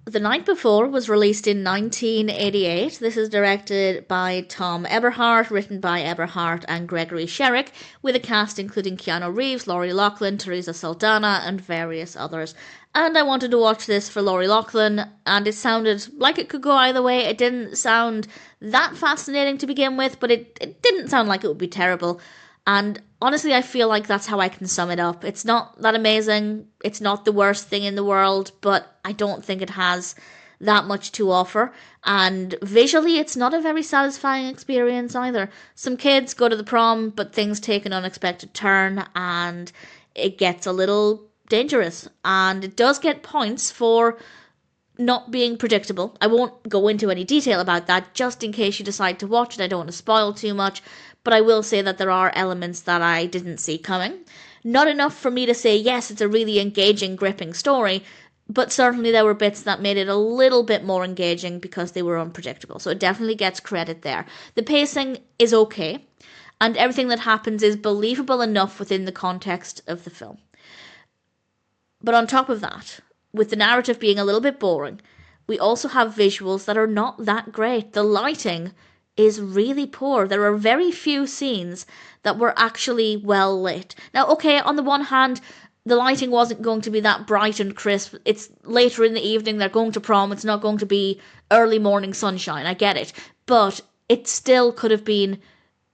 The Night Before was released in 1988. This is directed by Thom Eberhardt, written by Eberhardt and Gregory Scherick, with a cast including Keanu Reeves, Loughlin, Theresa Saldana, and various others. And I wanted to watch this for Loughlin, and it sounded like it could go either way. It didn't sound that fascinating to begin with, but it didn't sound like it would be terrible. And honestly, I feel like that's how I can sum it up. It's not that amazing. It's not the worst thing in the world, but I don't think it has that much to offer. And visually, it's not a very satisfying experience either. Some kids go to the prom, but things take an unexpected turn and it gets a little dangerous. And it does get points for not being predictable. I won't go into any detail about that, just in case you decide to watch it. I don't want to spoil too much, but I will say that there are elements that I didn't see coming. Not enough for me to say, yes, it's a really engaging, gripping story, but certainly there were bits that made it a little bit more engaging because they were unpredictable. So it definitely gets credit there. The pacing is okay, and everything that happens is believable enough within the context of the film. But on top of that, with the narrative being a little bit boring, we also have visuals that are not that great. The lighting is really poor. There are very few scenes that were actually well lit. Now, okay, on the one hand, the lighting wasn't going to be that bright and crisp. It's later in the evening, they're going to prom, it's not going to be early morning sunshine, I get it. But it still could have been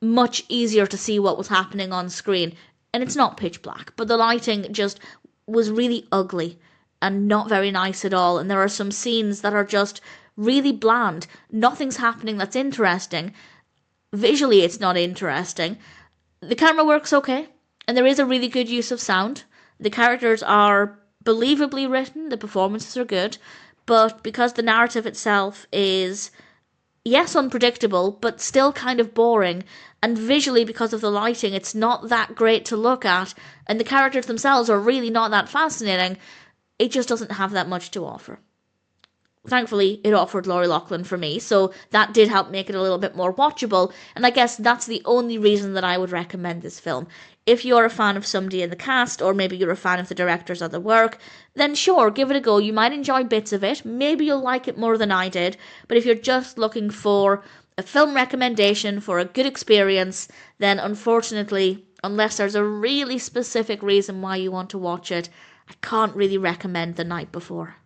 much easier to see what was happening on screen. And it's not pitch black, but the lighting just was really ugly and not very nice at all. And there are some scenes that are just really bland. Nothing's happening that's interesting. Visually, it's not interesting. The camera works okay, and there is a really good use of sound. The characters are believably written, the performances are good, but because the narrative itself is, yes, unpredictable, but still kind of boring, and visually, because of the lighting, it's not that great to look at, and the characters themselves are really not that fascinating, it just doesn't have that much to offer. Thankfully, it offered Loughlin for me, so that did help make it a little bit more watchable, and I guess that's the only reason that I would recommend this film. If you're a fan of somebody in the cast, or maybe you're a fan of the director's other work, then sure, give it a go. You might enjoy bits of it, maybe you'll like it more than I did, but if you're just looking for a film recommendation for a good experience, then unfortunately, unless there's a really specific reason why you want to watch it, I can't really recommend The Night Before.